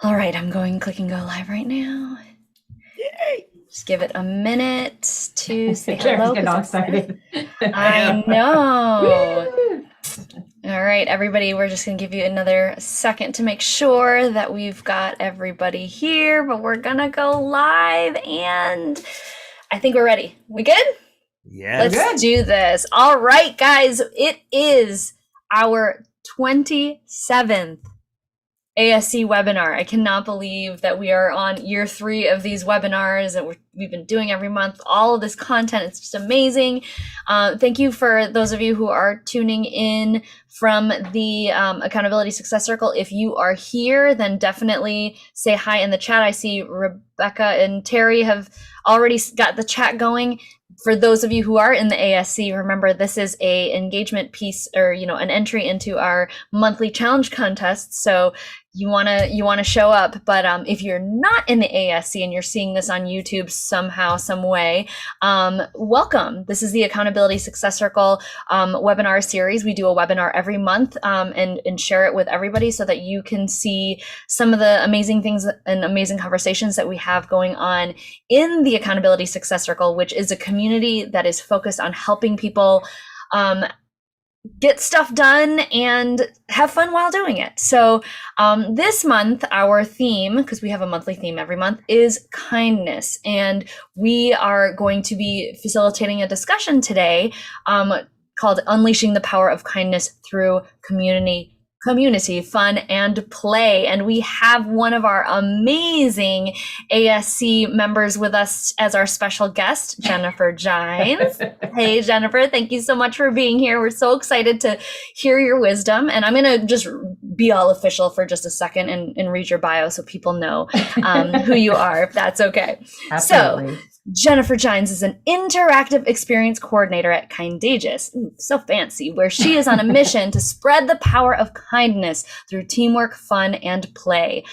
All right, I'm going click and go live right now. Yay! Just give it a minute to say Karen's hello. getting all excited. I know. Woo! All right, everybody, we're just going to give you another second to make sure that we've got everybody here, but we're going to go live and I think we're ready. We good? Yes. Let's do this. All right, guys, it is our 27th ASC webinar. I cannot believe that we are on year 3 of these webinars that we've been doing every month. All of this content, it's just amazing. Thank you for those of you who are tuning in from the Accountability Success Circle. If you are here, then definitely say hi in the chat. I see Rebecca and Terry have already got the chat going. For those of you who are in the ASC, remember this is a engagement piece, or an entry into our monthly challenge contest. So you wanna show up. But if you're not in the ASC and you're seeing this on YouTube somehow, some way, welcome. This is the Accountability Success Circle webinar series. We do a webinar every month and share it with everybody so that you can see some of the amazing things and amazing conversations that we have going on in the Accountability Success Circle, which is a community that is focused on helping people get stuff done and have fun while doing it. So this month, our theme, because we have a monthly theme every month, is kindness. And we are going to be facilitating a discussion today called Unleashing the Power of Kindness Through Community, Fun, and Play. And we have one of our amazing ASC members with us as our special guest, Jennifer Jines. Hey, Jennifer, thank you so much for being here. We're so excited to hear your wisdom. And I'm going to just be all official for just a second and read your bio so people know who you are, if that's okay. Absolutely. So, Jennifer Jines is an interactive experience coordinator at Kindagious, so fancy, where she is on a mission to spread the power of kindness through teamwork, fun, and play.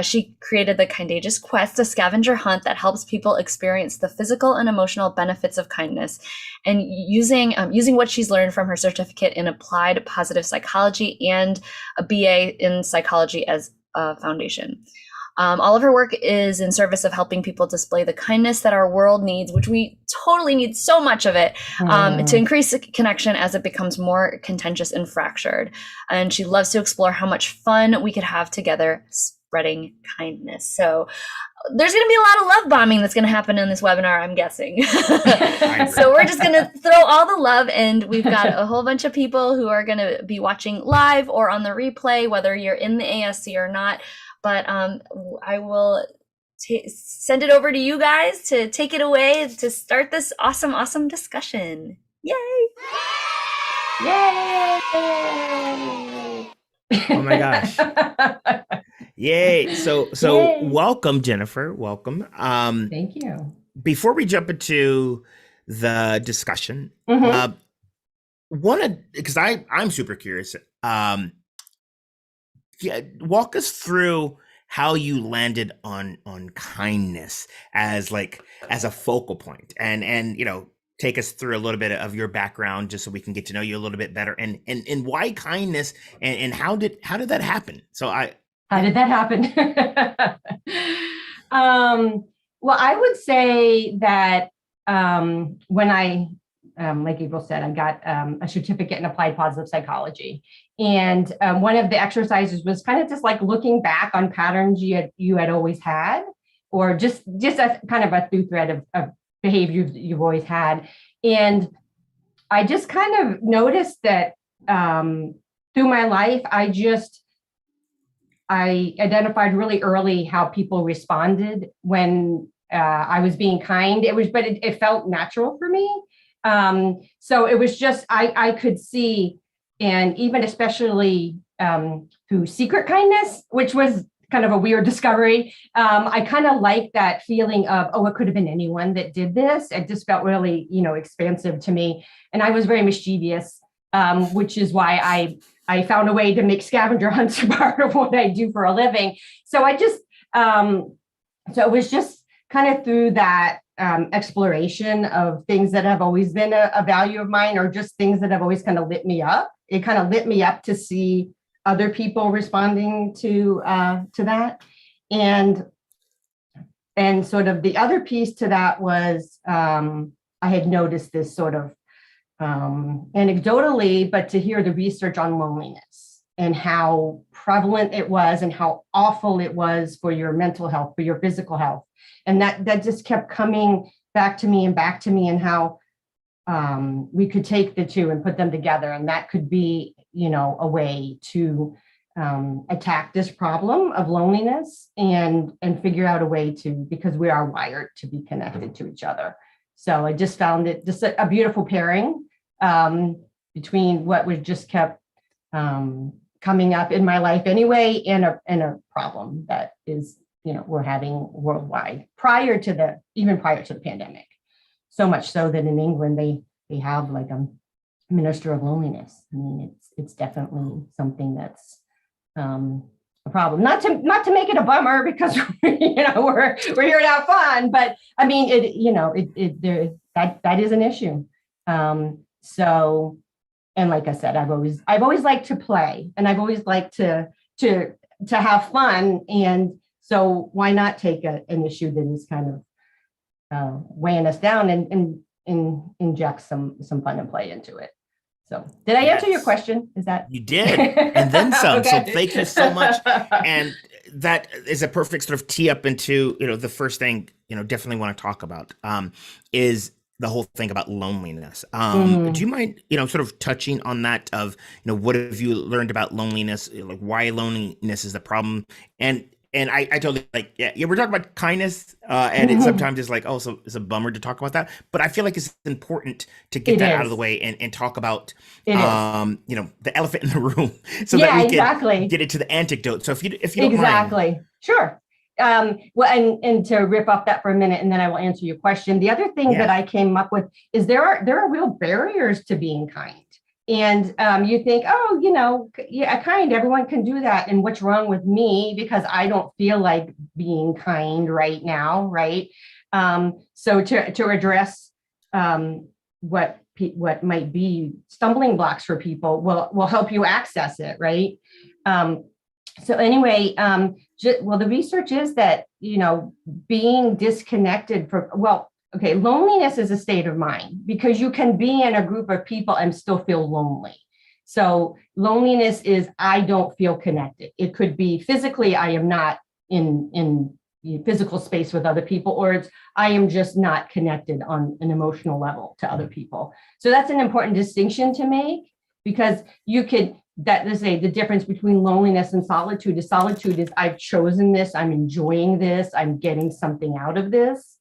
She created the Kindagious Quest, a scavenger hunt that helps people experience the physical and emotional benefits of kindness, and using what she's learned from her certificate in applied positive psychology and a BA in psychology as a foundation. All of her work is in service of helping people display the kindness that our world needs, which we totally need so much of it, to increase the connection as it becomes more contentious and fractured. And she loves to explore how much fun we could have together spreading kindness. So there's going to be a lot of love bombing that's going to happen in this webinar, I'm guessing. So we're just going to throw all the love, and we've got a whole bunch of people who are going to be watching live or on the replay, whether you're in the ASC or not. But I will send it over to you guys to take it away to start this awesome discussion. Yay! Yay! Oh my gosh. Yay. So Yay. Welcome, Jennifer. Welcome. Thank you. Before we jump into the discussion, because I'm super curious. Walk us through how you landed on kindness as a focal point, and take us through a little bit of your background just so we can get to know you a little bit better, and why kindness, and how did that happen? How did that happen? Well, I would say that when I like April said, I got a certificate in applied positive psychology. And one of the exercises was kind of just like looking back on patterns you had always had, or just a kind of a through thread of behaviors you've always had. And I just kind of noticed that through my life, I identified really early how people responded when I was being kind. But it felt natural for me. So it was just, I could see, and even especially through secret kindness, which was kind of a weird discovery. I kind of like that feeling of, oh, it could have been anyone that did this. It just felt really, expansive to me. And I was very mischievous, which is why I found a way to make scavenger hunts part of what I do for a living. So so it was just kind of through that exploration of things that have always been a value of mine, or just things that have always kind of lit me up. It kind of lit me up to see other people responding to that. And sort of the other piece to that was I had noticed this sort of anecdotally, but to hear the research on loneliness and how prevalent it was and how awful it was for your mental health, for your physical health. And that just kept coming back to me, and how we could take the two and put them together. And that could be, a way to attack this problem of loneliness and figure out a way to, because we are wired to be connected to each other. So I just found it just a beautiful pairing between what was just kept coming up in my life anyway, and a problem that is, we're having worldwide prior to the pandemic. So much so that in England, they have like a minister of loneliness. I mean, it's definitely something that's a problem. Not to make it a bummer, because we're here to have fun, but I mean that is an issue. So, and like I said, I've always liked to play, and I've always liked to have fun, and so why not take an issue that is kind of weighing us down and inject some fun and play into it. So did I answer your question? Is that you did, and then some? Okay. So thank you so much. And that is a perfect sort of tee up into the first thing definitely want to talk about is the whole thing about loneliness. Do you mind sort of touching on that of what have you learned about loneliness, like why loneliness is the problem? And I totally we're talking about kindness, and it sometimes is like, oh, so it's a bummer to talk about that. But I feel like it's important to get that out of the way and talk about, the elephant in the room, so that we can get into the antidote. So if you don't mind. Sure. Well, and to rip off that for a minute, and then I will answer your question. The other thing that I came up with is there are real barriers to being kind. And you think, oh, kind, everyone can do that. And what's wrong with me because I don't feel like being kind right now, right? So to address what might be stumbling blocks for people will help you access it, right? So anyway, the research is that, being disconnected loneliness is a state of mind, because you can be in a group of people and still feel lonely. So loneliness is, I don't feel connected. It could be physically, I am not in physical space with other people, or it's, I am just not connected on an emotional level to other people. So that's an important distinction to make, because the difference between loneliness and solitude is I've chosen this, I'm enjoying this, I'm getting something out of this.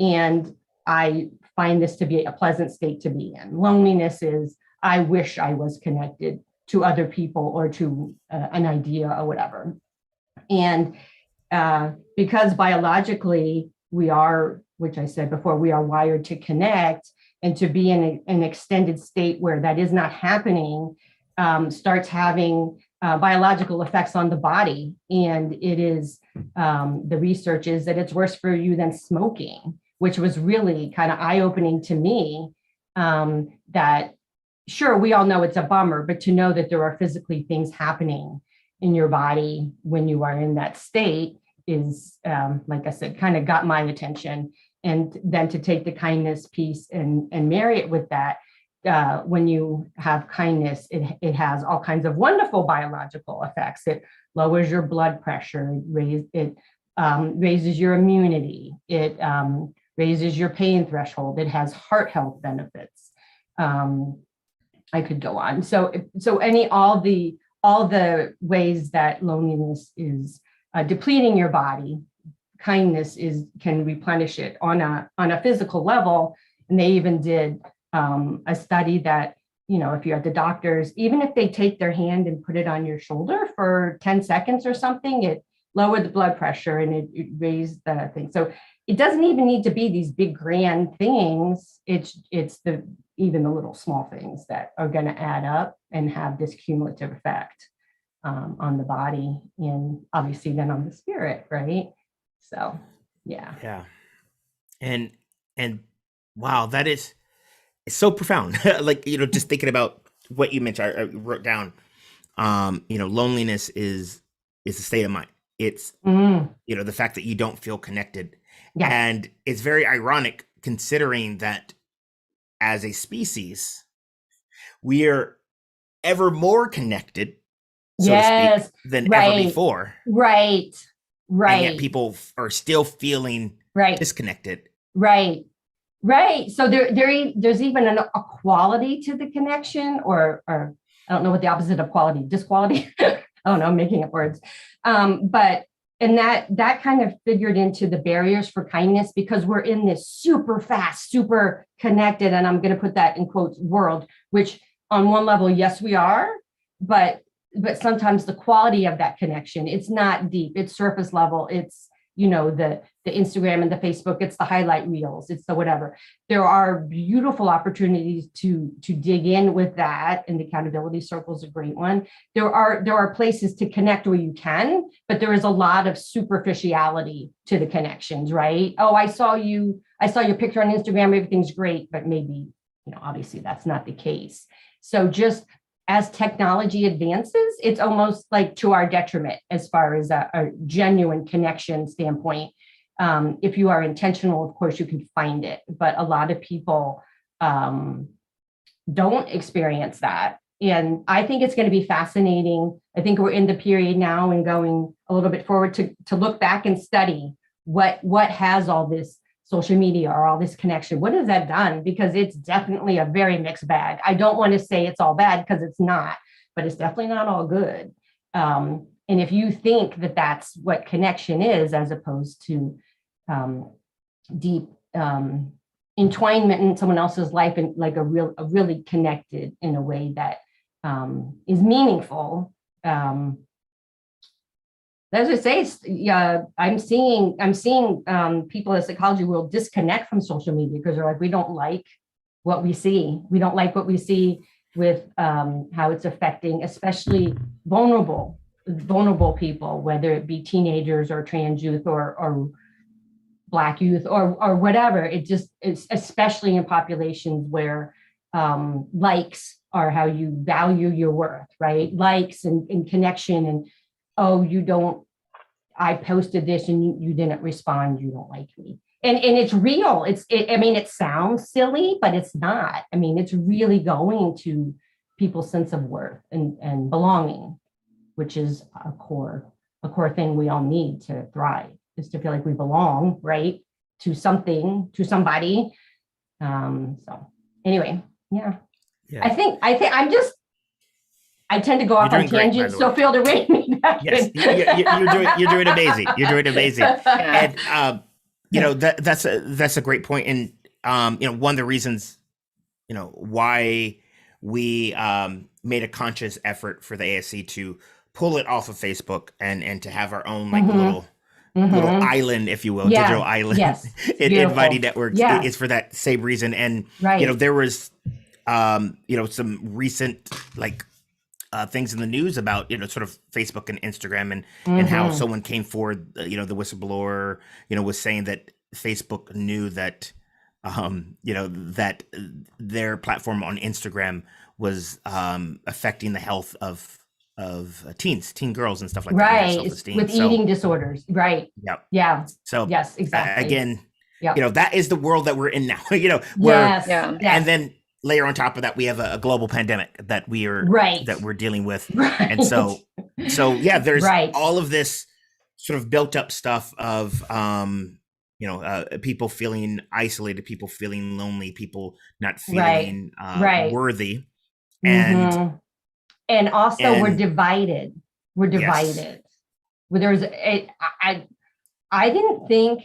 And I find this to be a pleasant state to be in. Loneliness is, I wish I was connected to other people or to an idea or whatever. And because biologically we are, which I said before, we are wired to connect, and to be in an extended state where that is not happening starts having biological effects on the body. And it is, the research is that it's worse for you than smoking, which was really kind of eye-opening to me, that sure, we all know it's a bummer, but to know that there are physically things happening in your body when you are in that state is, like I said, kind of got my attention. And then to take the kindness piece and marry it with that, when you have kindness, it has all kinds of wonderful biological effects. It lowers your blood pressure, it raises your immunity, it raises your pain threshold, it has heart health benefits. I could go on. So all the ways that loneliness is depleting your body, kindness can replenish it on a physical level. And they even did a study that, if you're at the doctor's, even if they take their hand and put it on your shoulder for 10 seconds or something, it lowered the blood pressure and it raised the thing. So it doesn't even need to be these big grand things. It's even the little small things that are going to add up and have this cumulative effect on the body, and obviously then on the spirit, right? So, yeah. And wow, that is, it's so profound. Like, just thinking about what you mentioned, I wrote down, loneliness is a state of mind. It's, Mm, the fact that you don't feel connected. yes. And it's very ironic considering that as a species, we are ever more connected, so to speak, Yes. than ever Right. before. Right. And yet Right. people are still feeling Right. disconnected. Right. Right. So there's even a quality to the connection, or I don't know what the opposite of quality, disquality. I don't know, I'm making up words. But and that kind of figured into the barriers for kindness, because we're in this super fast, super connected, and I'm going to put that in quotes, world, which on one level, yes, we are, but sometimes the quality of that connection, it's not deep, it's surface level, it's the Instagram and the Facebook, it's the highlight reels, it's the whatever. There are beautiful opportunities to dig in with that, and the accountability circle is a great one. There are places to connect where you can, but there is a lot of superficiality to the connections, right? Oh, I saw your picture on Instagram, everything's great, but maybe, obviously that's not the case. So just as technology advances, it's almost like to our detriment as far as a genuine connection standpoint. If you are intentional, of course, you can find it, but a lot of people don't experience that. And I think it's going to be fascinating. I think we're in the period now and going a little bit forward to look back and study what has all this social media or all this connection, what has that done? Because it's definitely a very mixed bag. I don't want to say it's all bad, because it's not, but it's definitely not all good. And if you think that that's what connection is, as opposed to deep entwinement in someone else's life, and like a really connected in a way that is meaningful. As I say, I'm seeing people in the psychology world disconnect from social media because they're like, we don't like what we see. We don't like what we see with how it's affecting, especially vulnerable people, whether it be teenagers or trans youth or Black youth or whatever. It's especially in populations where likes are how you value your worth, right? Likes and connection, and I posted this and you didn't respond, you don't like me. And it's real. It sounds silly, but it's not. It's really going to people's sense of worth and belonging, which is a core thing we all need to thrive, is to feel like we belong, right? To something, to somebody. So anyway, yeah. I think I tend to go off on tangents, so feel to rein me back. Yes, you're doing amazing. You're doing amazing. And that's a great point. And one of the reasons why we made a conscious effort for the ASC to pull it off of Facebook and to have our own little island, if you will, digital island, in Mighty Networks, is for that same reason. And there was some recent things in the news about sort of Facebook and Instagram and how someone came forward, the whistleblower was saying that Facebook knew that that their platform on Instagram was affecting the health of teen girls and stuff like that, right, self-esteem. with eating disorders, right? Yep. Yeah. So yes, exactly. Again, yep. That is the world that we're in now. And then layer on top of that, we have a global pandemic that we're dealing with. Right. And so there's all of this sort of built up stuff of people feeling isolated, people feeling lonely, people not feeling worthy, and also we're divided. Yes. There's I didn't think,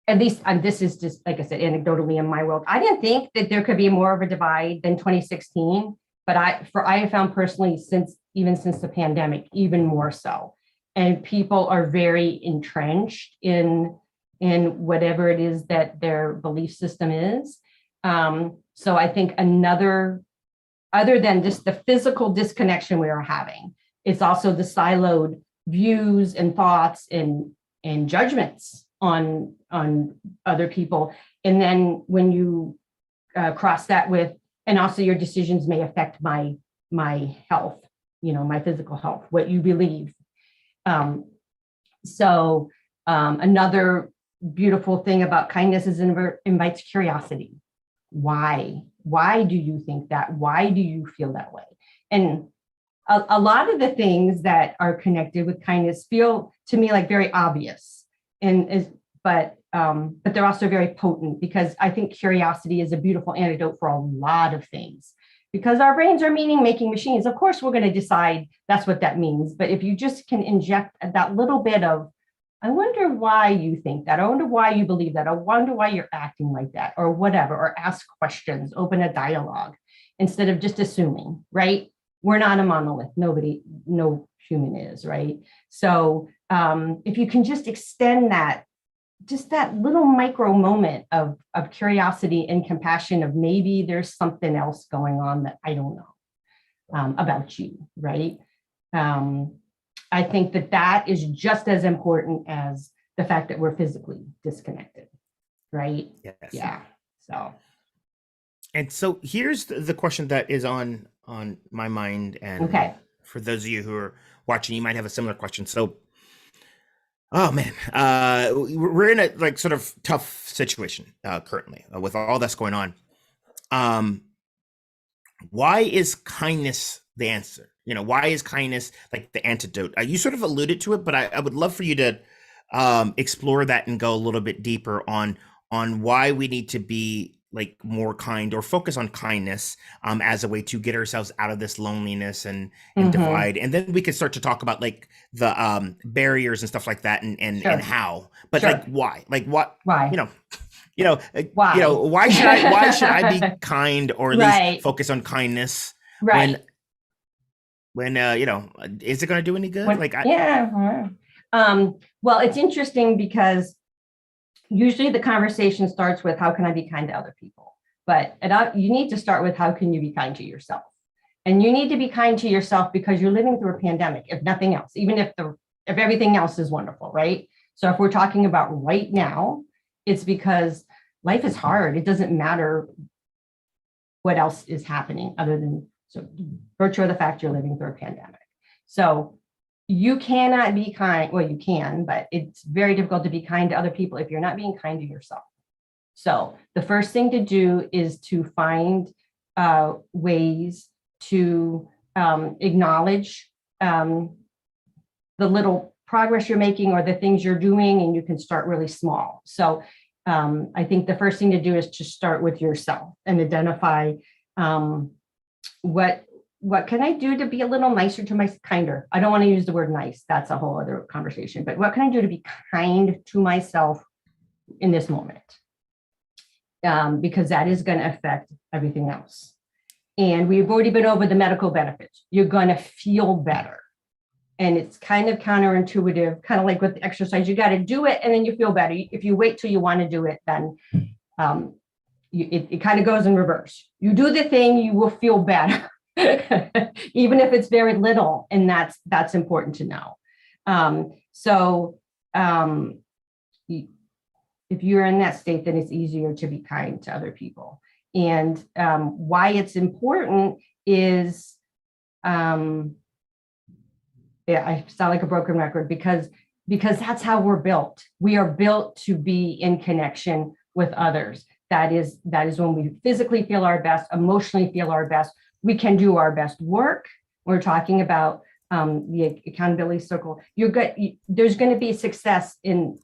at least, and this is just, like I said, anecdotally in my world, I didn't think that there could be more of a divide than 2016, but I have found personally since the pandemic, even more so. And people are very entrenched in whatever it is that their belief system is. So I think other than just the physical disconnection we are having, it's also the siloed views and thoughts and judgments on other people. And then when you cross that with, and also your decisions may affect my health, my physical health, what you believe. So another beautiful thing about kindness is it invites curiosity. Why? Why do you think that? Why do you feel that way? And a lot of the things that are connected with kindness feel to me like very obvious, but they're also very potent, because I think curiosity is a beautiful antidote for a lot of things. Because our brains are meaning-making machines. Of course, we're going to decide that's what that means. But if you just can inject that little bit of, I wonder why you think that, I wonder why you believe that, I wonder why you're acting like that, or whatever, or ask questions, open a dialogue, instead of just assuming, right? We're not a monolith. No human is, right? So if you can just extend that, just that little micro moment of curiosity and compassion of maybe there's something else going on that I don't know about you, right? I think that is just as important as the fact that we're physically disconnected, right? Yes. Yeah. So. And so here's the question that is on my mind, and okay. For those of you who are watching, you might have a similar question. So, oh man, we're in a sort of tough situation currently with all that's going on. Why is kindness the answer? Why is kindness like the antidote? You sort of alluded to it, but I would love for you to explore that and go a little bit deeper on why we need to be more kind, or focus on kindness as a way to get ourselves out of this loneliness and divide. And then we can start to talk about the barriers and stuff like that, and how, but why, what, why? Why? Why should I be kind, or at least focus on kindness when is it going to do any good? Well, it's interesting because usually the conversation starts with how can I be kind to other people, but you need to start with how can you be kind to yourself. And you need to be kind to yourself because you're living through a pandemic, if nothing else, even if everything else is wonderful, right? So if we're talking about right now, it's because life is hard. It doesn't matter what else is happening other than virtue of the fact you're living through a pandemic. So you cannot be kind. Well, you can, but it's very difficult to be kind to other people if you're not being kind to yourself. So the first thing to do is to find ways to acknowledge the little progress you're making or the things you're doing, and you can start really small. So I think the first thing to do is to start with yourself and identify what can I do to be a little nicer to kinder? I don't want to use the word nice. That's a whole other conversation. But what can I do to be kind to myself in this moment? Because that is going to affect everything else. And we've already been over the medical benefits. You're going to feel better. And it's kind of counterintuitive, kind of like with exercise. You got to do it and then you feel better. If you wait till you want to do it, then it kind of goes in reverse. You do the thing, you will feel better. Even if it's very little, and that's important to know. If you're in that state, then it's easier to be kind to other people. And why it's important is, I sound like a broken record, because that's how we're built. We are built to be in connection with others. That is when we physically feel our best, emotionally feel our best. We can do our best work. We're talking about the accountability circle. There's going to be success in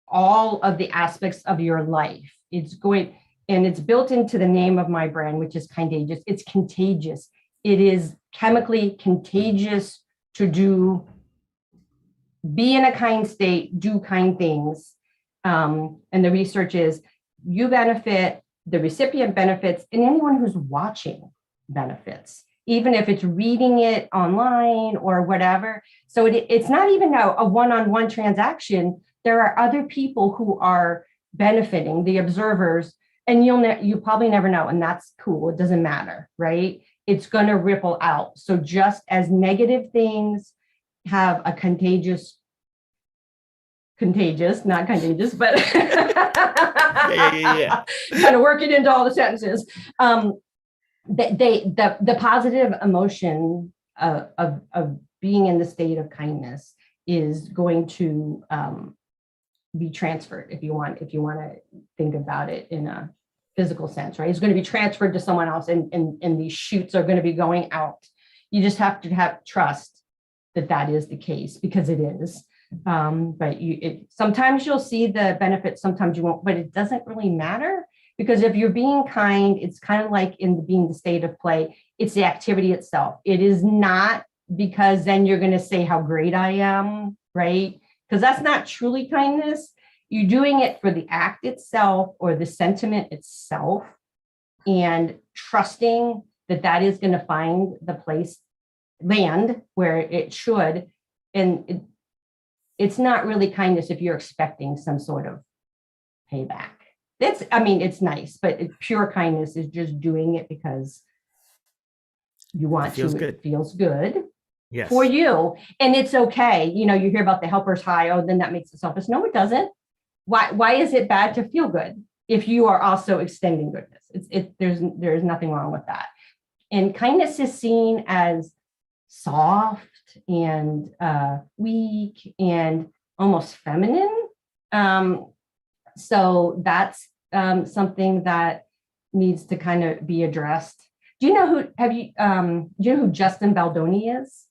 all of the aspects of your life. It's built into the name of my brand, which is Kindagious. It's contagious. It is chemically contagious to be in a kind state, do kind things. And the research is you benefit, the recipient benefits, and anyone who's watching benefits, even if it's reading it online or whatever. So it's not even a one-on-one transaction. There are other people who are benefiting, the observers, and you probably never know, and that's cool. It doesn't matter, right? It's going to ripple out. So just as negative things have a contagious, not contagious, but yeah. Kind of working into all the sentences. The positive emotion of being in the state of kindness is going to be transferred, if you want to think about it in a physical sense, right? It's going to be transferred to someone else, and these shoots are going to be going out. You just have to have trust that is the case, because it is. But sometimes you'll see the benefits, sometimes you won't, but it doesn't really matter, because if you're being kind, it's kind of like being the state of play. It's the activity itself. It is not because then you're going to say how great I am, right? Because that's not truly kindness. You're doing it for the act itself or the sentiment itself, and trusting that is going to find the land where it should. And it's not really kindness if you're expecting some sort of payback. It's nice, but pure kindness is just doing it because you want to. It feels good. Yes. For you. And it's okay. You hear about the helper's high. Oh, then that makes it selfish. No, it doesn't. Why is it bad to feel good if you are also extending goodness? There's nothing wrong with that. And kindness is seen as soft and weak and almost feminine. So that's something that needs to kind of be addressed. Do you know who Justin Baldoni is?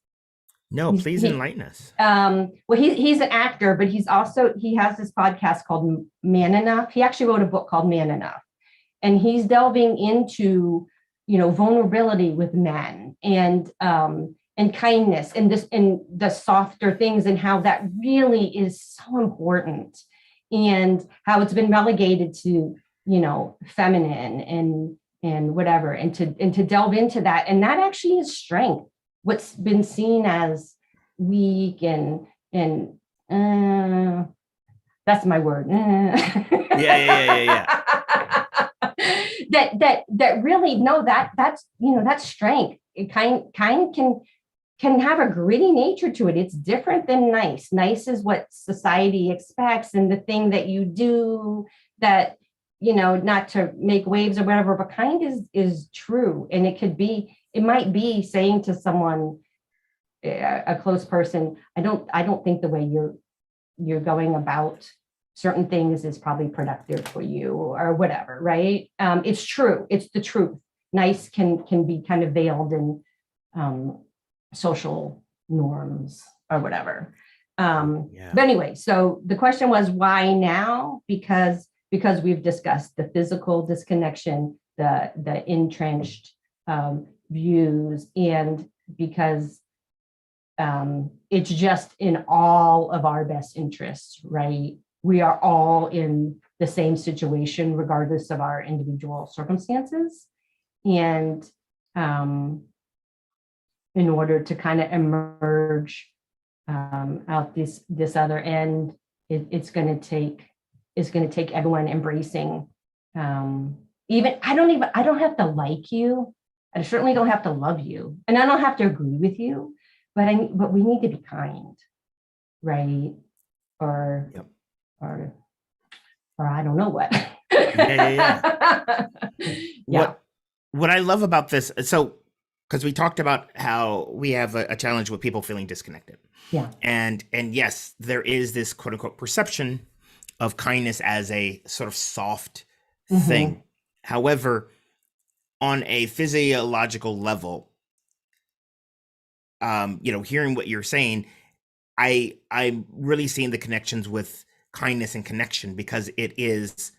No, please enlighten us. Well, he's an actor, but he has this podcast called Man Enough. He actually wrote a book called Man Enough, and he's delving into, vulnerability with men and kindness and the softer things, and how that really is so important, and how it's been relegated to, feminine and whatever, and to delve into that. And that actually is strength. What's been seen as weak and that's my word. Yeah. that really, no, that's strength. Kind can have a gritty nature to it. It's different than nice. Nice is what society expects, and the thing that you do that, not to make waves or whatever, but kind is true. And it might be saying to someone, a close person, I don't think the way you're going about certain things is probably productive for you, or whatever, right? It's true. It's the truth. Nice can be kind of veiled in social norms or whatever. But anyway, so the question was, why now? Because we've discussed the physical disconnection, the entrenched views, and because it's just in all of our best interests, right? We are all in the same situation, regardless of our individual circumstances. And in order to kind of emerge out this other end, it's going to take everyone embracing. I don't have to like you. I certainly don't have to love you, and I don't have to agree with you, but we need to be kind, right? Or I don't know what. Yeah. What I love about this, because we talked about how we have a challenge with people feeling disconnected. Yeah. And yes, there is this quote unquote perception of kindness as a sort of soft thing. However, on a physiological level, hearing what you're saying, I'm really seeing the connections with kindness and connection, because it is,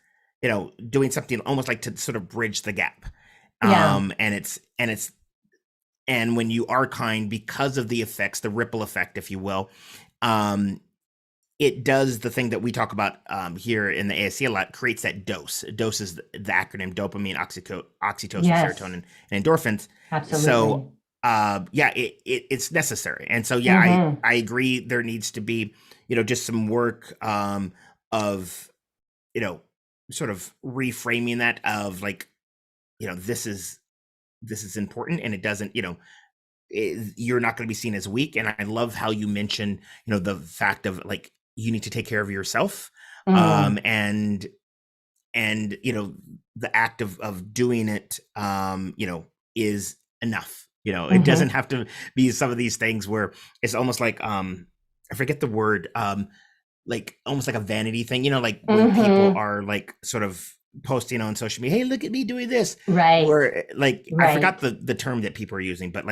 doing something almost like to sort of bridge the gap. And when you are kind, because of the effects, the ripple effect, if you will, it does the thing that we talk about here in the ASC a lot, creates that dose. Dose is the acronym: dopamine, oxytocin, serotonin, and endorphins. Absolutely. So it's necessary. And so, I agree. There needs to be, just some work of, sort of reframing that of like, this is important, and it doesn't, you're not going to be seen as weak. And I love how you mentioned, the fact of like, you need to take care of yourself. And the act of doing it, is enough. You know, it doesn't have to be some of these things where it's almost like I forget the word, like almost like a vanity thing, you know, like when people are like sort of posting on social media, hey, look at me doing this. Right. Or like I Right. forgot the term that people are using, but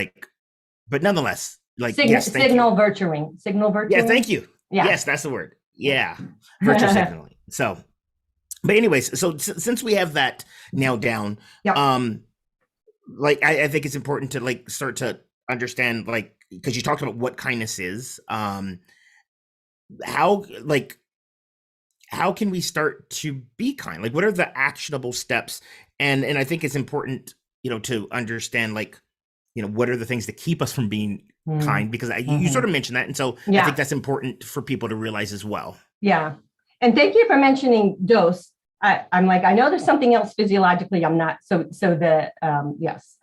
nonetheless, like Signal, yes, thank signal you. virtuing. Signal virtuing. Yeah, thank you. Yeah. Yes, that's the word. Yeah. Virtual signaling. So but anyways, so since we have that nailed down, Yep. like I think it's important to like start to understand, like, because you talked about what kindness is, how like how can we start to be kind? Like, what are the actionable steps? And I think it's important, you know, to understand, like, you know, what are the things that keep us from being kind? Because you sort of mentioned that, and so I think that's important for people to realize as well. Yeah, and thank you for mentioning dose. I'm like, I know there's something else physiologically. I'm not so the yes,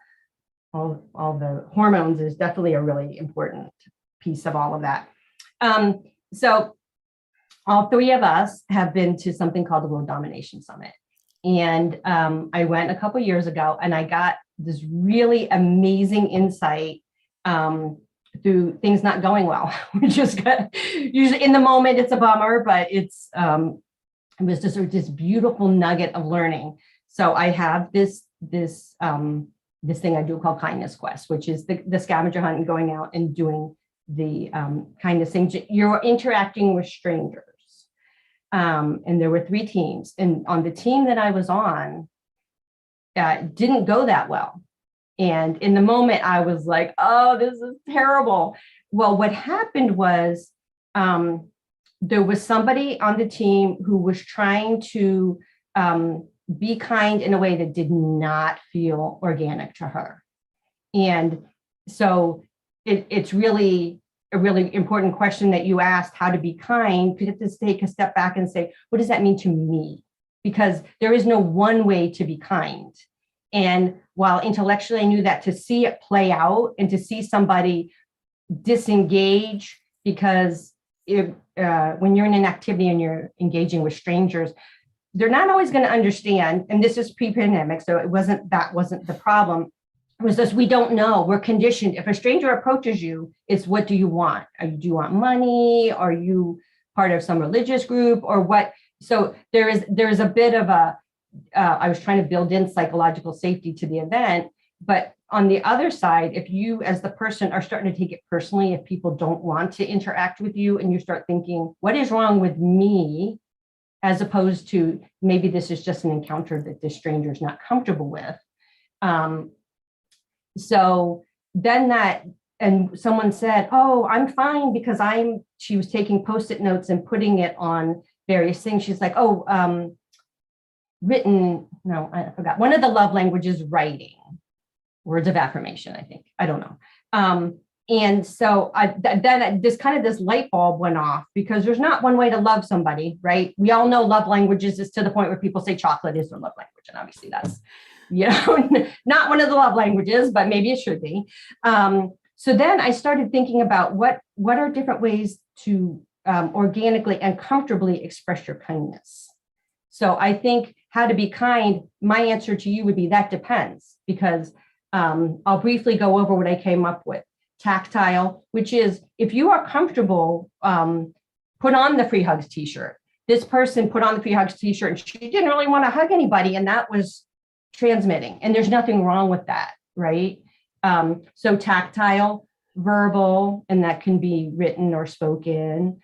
all the hormones is definitely a really important piece of all of that. So all three of us have been to something called the World Domination Summit. And I went a couple years ago and I got this really amazing insight through things not going well. We just got, usually in the moment, it's a bummer, but it was just this beautiful nugget of learning. So I have this thing I do called Kindness Quest, which is the scavenger hunt and going out and doing the kindness things. You're interacting with strangers. And there were 3 teams. And on the team that I was on, didn't go that well. And in the moment, I was like, oh, this is terrible. Well, what happened was there was somebody on the team who was trying to be kind in a way that did not feel organic to her. And so it's really a really important question that you asked, how to be kind. Could just take a step back and say, what does that mean to me? Because there is no one way to be kind. And while intellectually I knew that, to see it play out and to see somebody disengage, because when you're in an activity and you're engaging with strangers, they're not always going to understand. And this is pre-pandemic, so that wasn't the problem. It was just, we don't know. We're conditioned. If a stranger approaches you, it's, what do you want? Do you want money? Are you part of some religious group or what? So there's a bit of I was trying to build in psychological safety to the event. But on the other side, if you as the person are starting to take it personally, if people don't want to interact with you and you start thinking, what is wrong with me? As opposed to maybe this is just an encounter that this stranger is not comfortable with. So then and someone said, oh, I'm fine because she was taking Post-it notes and putting it on various things. She's like, oh, I forgot. One of the love languages, writing, words of affirmation, I think. I don't know. And so then this light bulb went off, because there's not one way to love somebody, right? We all know love languages is to the point where people say chocolate is their love language. And obviously that's, not one of the love languages, but maybe it should be. So then I started thinking about what are different ways to organically and comfortably express your kindness. So I think how to be kind, my answer to you would be that depends, because I'll briefly go over what I came up with. Tactile, which is, if you are comfortable, put on the free hugs t-shirt. This person put on the free hugs t-shirt and she didn't really want to hug anybody, and that was transmitting, and there's nothing wrong with that, right? So tactile, verbal, and that can be written or spoken.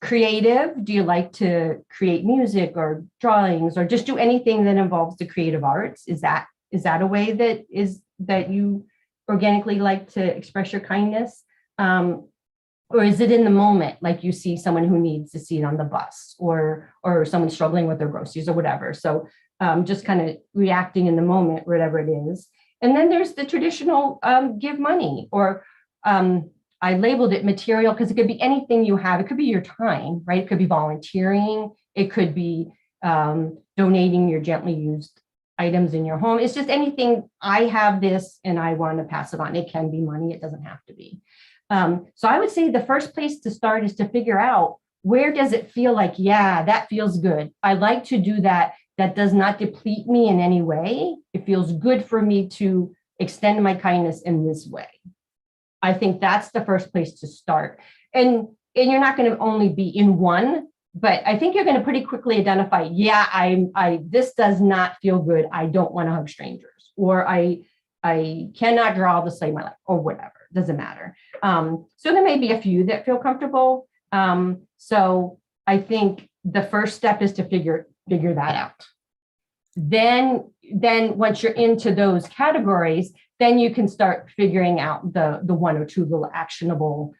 Creative, do you like to create music or drawings or just do anything that involves the creative arts? Is that a way that you organically like to express your kindness? Or is it in the moment, like you see someone who needs a seat on the bus, or someone struggling with their groceries or whatever? So just kind of reacting in the moment, whatever it is. And then there's the traditional give money, or I labeled it material, because it could be anything you have. It could be your time, right? It could be volunteering. It could be donating your gently used items in your home. It's just anything. I have this and I want to pass it on. It can be money. It doesn't have to be. So I would say the first place to start is to figure out, where does it feel like, yeah, that feels good. I like to do that. That does not deplete me in any way. It feels good for me to extend my kindness in this way. I think that's the first place to start. And you're not going to only be in one, but I think you're going to pretty quickly identify, yeah, this does not feel good. I don't want to hug strangers, or I cannot draw the slave my life, or whatever. Doesn't matter. So there may be a few that feel comfortable. So I think the first step is to figure that out. Then once you're into those categories, then you can start figuring out the one or two little actionable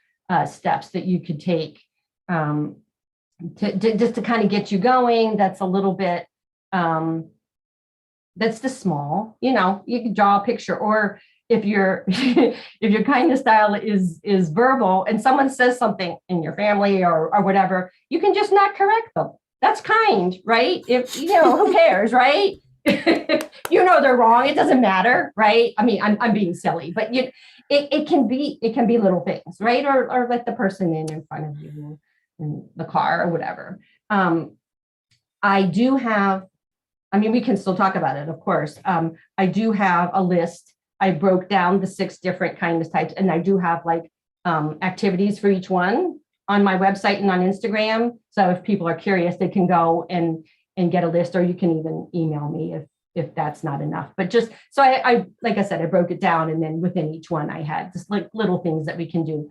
steps that you could take just to kind of get you going. That's a little bit, that's the small, you can draw a picture, or if your kindness style is verbal and someone says something in your family or whatever, you can just not correct them. That's kind, right? If who cares, right? They're wrong. It doesn't matter, right? I mean, I'm being silly, but it can be little things, right? Or let the person in front of you in the car or whatever. I do have, we can still talk about it, of course. I do have a list. I broke down the 6 different kindness types, and I do have activities for each one on my website and on Instagram. So if people are curious, they can go and get a list, or you can even email me if that's not enough. But just, so I like I said, I broke it down, and then within each one, I had just little things that we can do.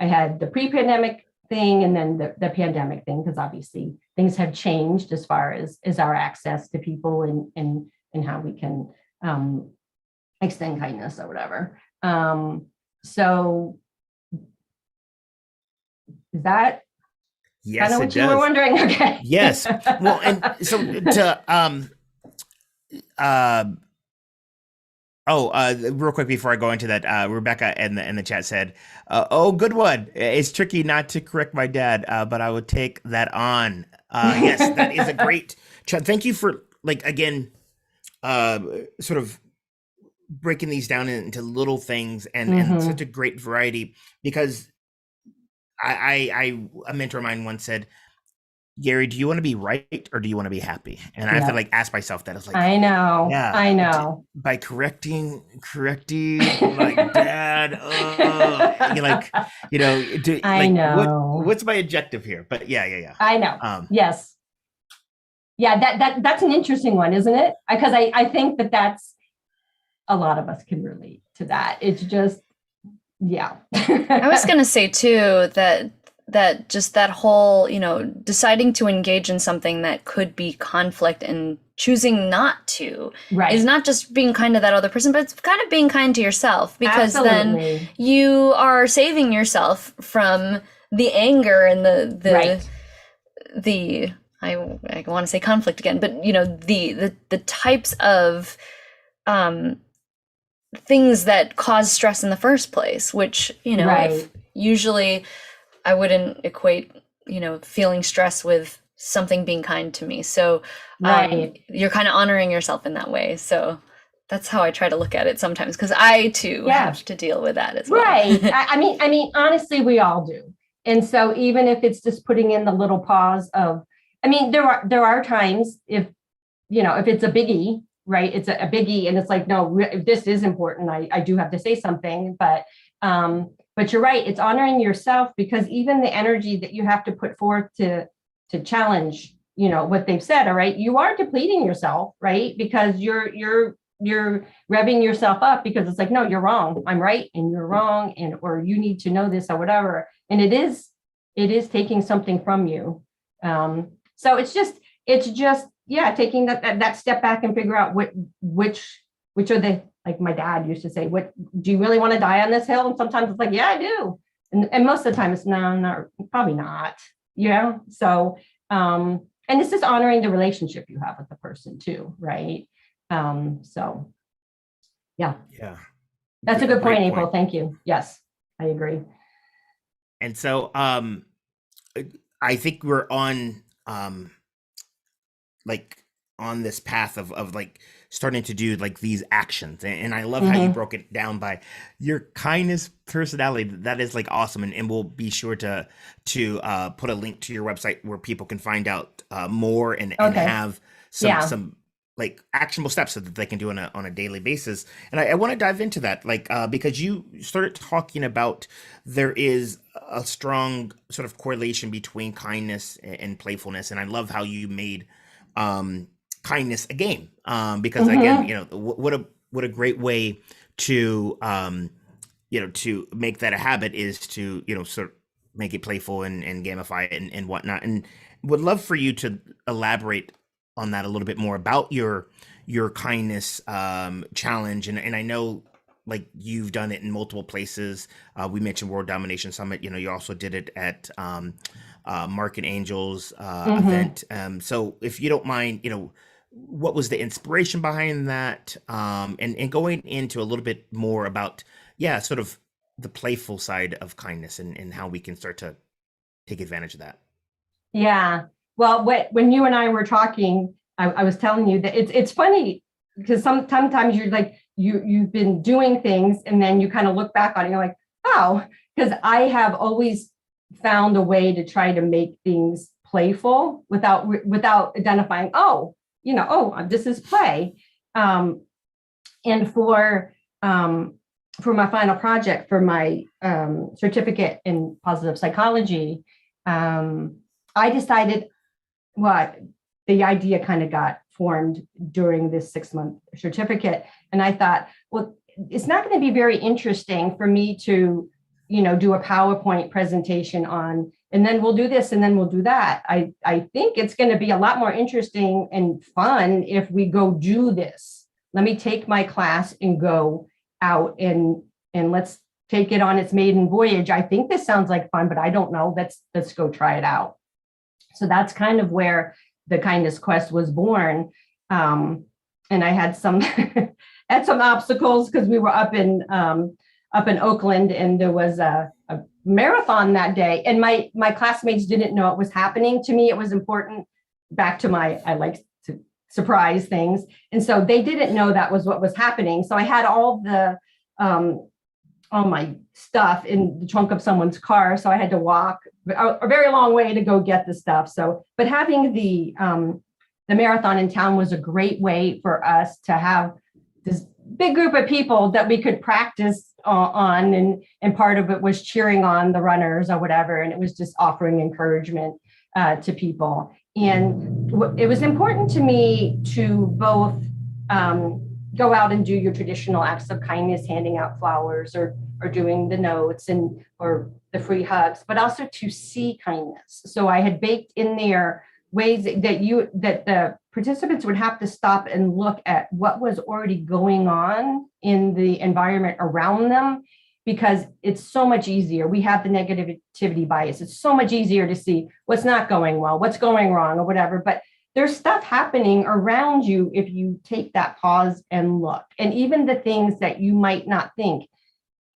I had the pre-pandemic thing, and then the pandemic thing, because obviously things have changed as far as our access to people and how we can extend kindness or whatever. So is that yes, kind of what you were wondering? Okay. Yes. Well, and so real quick before I go into that, Rebecca in the chat said, "Oh, good one. It's tricky not to correct my dad, but I would take that on." Yes, that is a great chat. Thank you for again, sort of breaking these down into little things and such a great variety, because a mentor of mine once said, "Gary, do you want to be right or do you want to be happy?" And I have to ask myself that. I was like, I know. Yeah, I know. By correcting dad, I know. what's my objective here? But yeah. I know. Yes. Yeah, that's an interesting one, isn't it? Because I think that's a lot of us can relate to that. It's just, yeah. I was going to say too that just that whole, deciding to engage in something that could be conflict and choosing not to is not just being kind to that other person, but it's kind of being kind to yourself, because then you are saving yourself from the anger and the I want to say conflict again, but the types of things that cause stress in the first place, which if usually I wouldn't equate feeling stress with something being kind to me. So you're kind of honoring yourself in that way. So that's how I try to look at it sometimes, because I too have to deal with that as well. Right. I mean, honestly, we all do. And so even if it's just putting in the little pause of, there are times if it's a biggie, right? It's a biggie, and it's like, no, this is important. I do have to say something, but you're right. It's honoring yourself, because even the energy that you have to put forth to challenge, what they've said. All right. You are depleting yourself, right? Because you're revving yourself up, because it's like, no, you're wrong. I'm right. And you're wrong. Or you need to know this or whatever. And it is taking something from you. So it's just, taking that step back and figure out which are the, like my dad used to say, what do you really want to die on this hill? And sometimes it's like, yeah, I do. And most of the time it's no, probably not, So, and it's just honoring the relationship you have with the person too. Right. So yeah. Yeah. That's a good point, April. Thank you. Yes, I agree. And so, I think we're on, on this path of starting to do these actions, and I love how you broke it down by your kindness personality. That is awesome, and we'll be sure to put a link to your website where people can find out more and have some like actionable steps that they can do on a daily basis. And I want to dive into that, like because you started talking about there is a strong sort of correlation between kindness and playfulness, and I love how you made um, kindness a game, because again, Mm-hmm. what a great way to to make that a habit is to sort of make it playful and gamify it and whatnot. And would love for you to elaborate on that a little bit more about your kindness challenge. And I know like you've done it in multiple places. We mentioned World Domination Summit. You also did it at Market Angels Mm-hmm. event. So if you don't mind, what was the inspiration behind that? And going into a little bit more about, yeah, sort of the playful side of kindness and how we can start to take advantage of that. Yeah. Well, when you and I were talking, I was telling you that it's funny because sometimes you're like you've been doing things and then you kind of look back on it and you're like, oh, because I have always found a way to try to make things playful without identifying, oh, this is play. And for my final project for my certificate in positive psychology, I decided what the idea kind of got formed during this 6-month certificate. And I thought, well, it's not going to be very interesting for me to, do a PowerPoint presentation on, and then we'll do this and then we'll do that. I think it's going to be a lot more interesting and fun if we go do this. Let me take my class and go out and let's take it on its maiden voyage. I think this sounds like fun, but I don't know. Let's go try it out. So that's kind of where the Kindness Quest was born. And I had some had some obstacles because we were up in Oakland, and there was a marathon that day. And my classmates didn't know it was happening. To me, it was important. Back to I like to surprise things, and so they didn't know that was what was happening. So I had all my stuff in the trunk of someone's car. So I had to walk a very long way to go get the stuff. So, but having the marathon in town was a great way for us to have this big group of people that we could practice on. And part of it was cheering on the runners or whatever. And it was just offering encouragement to people. And it was important to me to both go out and do your traditional acts of kindness, handing out flowers or doing the notes or the free hugs, but also to see kindness. So I had baked in there ways that the participants would have to stop and look at what was already going on in the environment around them, because it's so much easier. We have the negativity bias. It's so much easier to see what's not going well, what's going wrong or whatever. But there's stuff happening around you if you take that pause and look. And even the things that you might not think,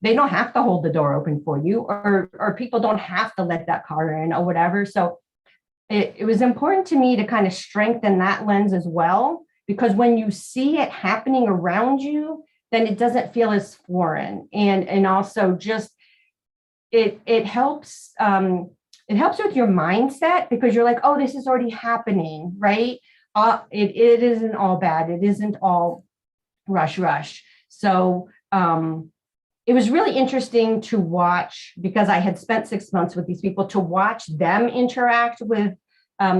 they don't have to hold the door open for you, or people don't have to let that car in or whatever. So it was important to me to kind of strengthen that lens as well, because when you see it happening around you, then it doesn't feel as foreign. And also just it helps with your mindset, because you're like, oh, this is already happening, right? It isn't all bad. It isn't all rush. So it was really interesting to watch, because I had spent 6 months with these people, to watch them interact with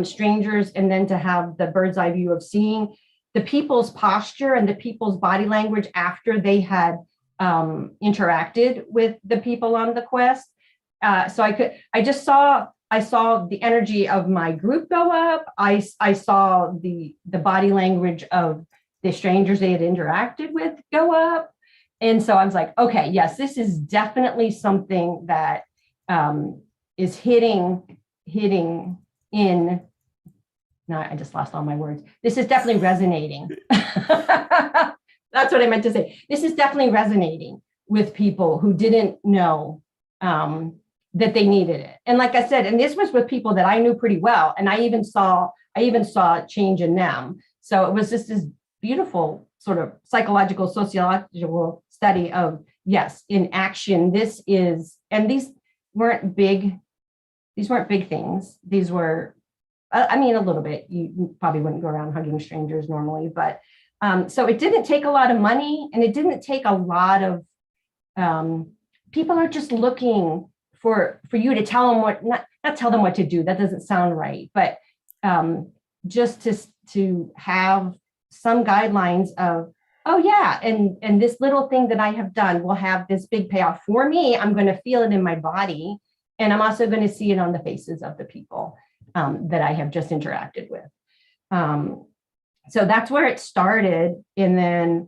strangers, and then to have the bird's eye view of seeing the people's posture and the people's body language after they had interacted with the people on the quest. So I saw the energy of my group go up. I saw the body language of the strangers they had interacted with go up. And so I was like, okay, yes, this is definitely something that is hitting in. No, I just lost all my words. This is definitely resonating. That's what I meant to say. This is definitely resonating with people who didn't know that they needed it. And like I said, and this was with people that I knew pretty well. And I even saw a change in them. So it was just this beautiful sort of psychological, sociological study of, yes, in action, this is, and these weren't big things. These were I mean, a little bit. You probably wouldn't go around hugging strangers normally, but so it didn't take a lot of money, and it didn't take a lot of people are just looking for you to tell them what, not tell them what to do. That doesn't sound right, but just to have some guidelines of, oh yeah, and this little thing that I have done will have this big payoff for me. I'm going to feel it in my body, and I'm also going to see it on the faces of the people that I have just interacted with. So that's where it started. And then,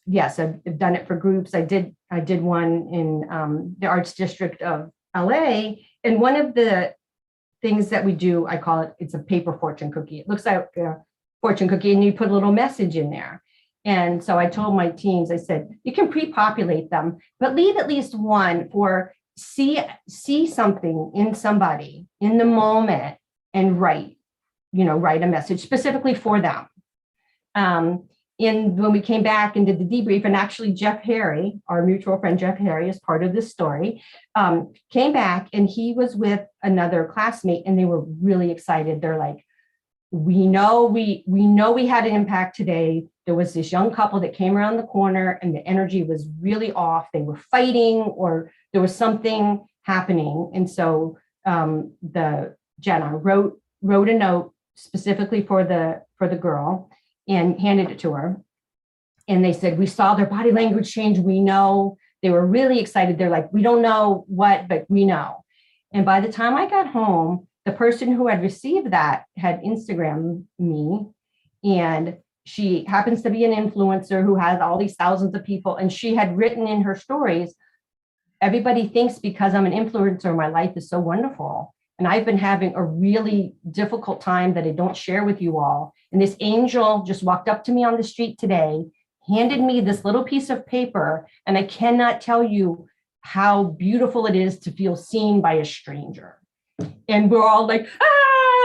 yes, I've done it for groups. I did one in the Arts District of LA. And one of the things that we do, I call it, it's a paper fortune cookie. It looks like a fortune cookie, and you put a little message in there. And so I told my teams, I said, you can pre-populate them, but leave at least one for see something in somebody in the moment and write a message specifically for them. And when we came back and did the debrief, and actually Jeff Harry, our mutual friend Jeff Harry, is part of this story, came back, and he was with another classmate, and they were really excited. They're like, we know we had an impact today. There was this young couple that came around the corner, and the energy was really off. They were fighting, or there was something happening. And so Jenna wrote a note specifically for the girl and handed it to her. And they said, we saw their body language change. We know. They were really excited. They're like, we don't know what, but we know. And by the time I got home, the person who had received that had Instagrammed me, and she happens to be an influencer who has all these thousands of people. And she had written in her stories, everybody thinks because I'm an influencer, my life is so wonderful. And I've been having a really difficult time that I don't share with you all. And this angel just walked up to me on the street today, handed me this little piece of paper. And I cannot tell you how beautiful it is to feel seen by a stranger. And we're all like,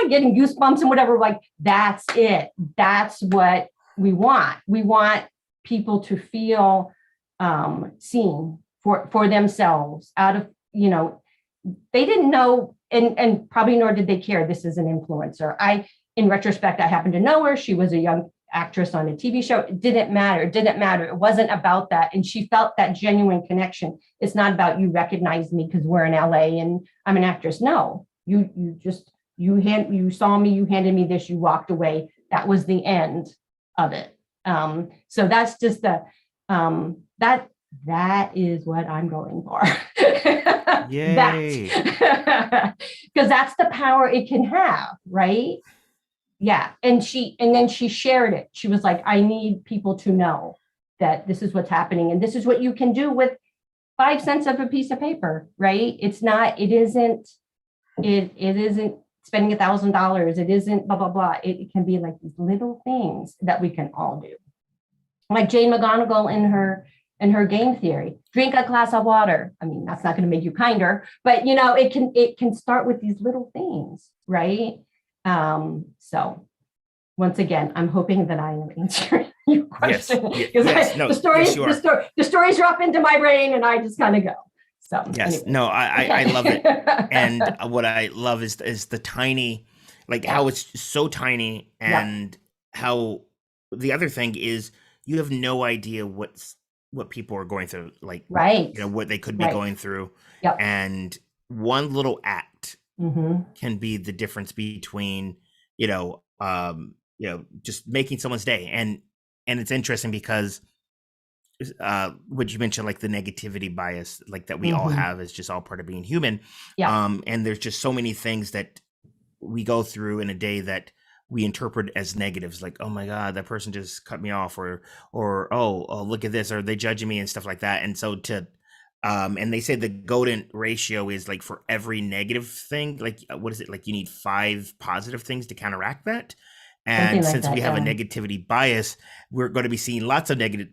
getting goosebumps and whatever. Like, that's it. That's what we want. We want people to feel seen for themselves out of, they didn't know, and probably nor did they care this is an influencer. In retrospect, I happened to know her. She was a young actress on a TV show. It didn't matter. It wasn't about that. And she felt that genuine connection. It's not about you recognize me because we're in LA and I'm an actress. No, you saw me, you handed me this, you walked away. That was the end of it. So that's just that is what I'm going for. Yay. Because that's the power it can have, right? Yeah. And then she shared it. She was like, I need people to know that this is what's happening. And this is what you can do with 5 cents of a piece of paper, right? It isn't spending $1,000. It isn't blah, blah, blah. It can be like these little things that we can all do. Like Jane McGonigal in her game theory, drink a glass of water. I mean, that's not going to make you kinder, but it can start with these little things, right? So once again, I'm hoping that I am answering your question. Yes. The stories drop into my brain and I just kind of go. So yes, anyway. No, I love it. And what I love is the tiny, like how it's so tiny, and how the other thing is you have no idea what people are going through, like, right. What they could be going through. Yep. And one little act can be the difference between, just making someone's day. And it's interesting because what you mentioned, like the negativity bias, like that we all have, is just all part of being human. Yeah. And there's just so many things that we go through in a day that we interpret as negatives, like, oh my God, that person just cut me off, or oh, look at this, or they judging me and stuff like that. And so and they say the golden ratio is like for every negative thing, like, what is it? Like you need 5 positive things to counteract that. And like since we have a negativity bias, we're going to be seeing lots of negative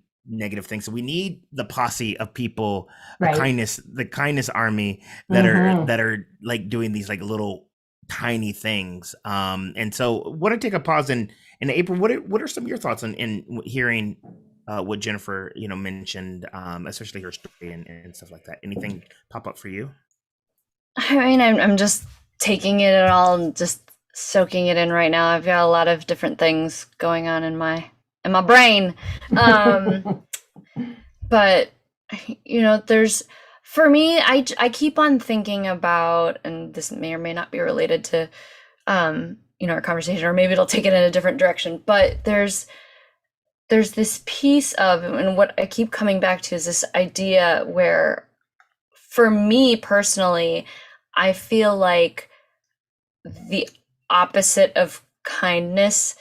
things. So we need the posse of people, the kindness army that are like doing these like little tiny things. And so want to take a pause, and April, what are some of your thoughts in hearing what Jennifer mentioned, especially her story and stuff like that? Anything pop up for you? I mean, I'm just taking it all and just soaking it in right now. I've got a lot of different things going on in my brain. But there's, for me, I keep on thinking about, and this may or may not be related to our conversation, or maybe it'll take it in a different direction, but there's this piece of, and what I keep coming back to is this idea where, for me personally, I feel like the opposite of kindness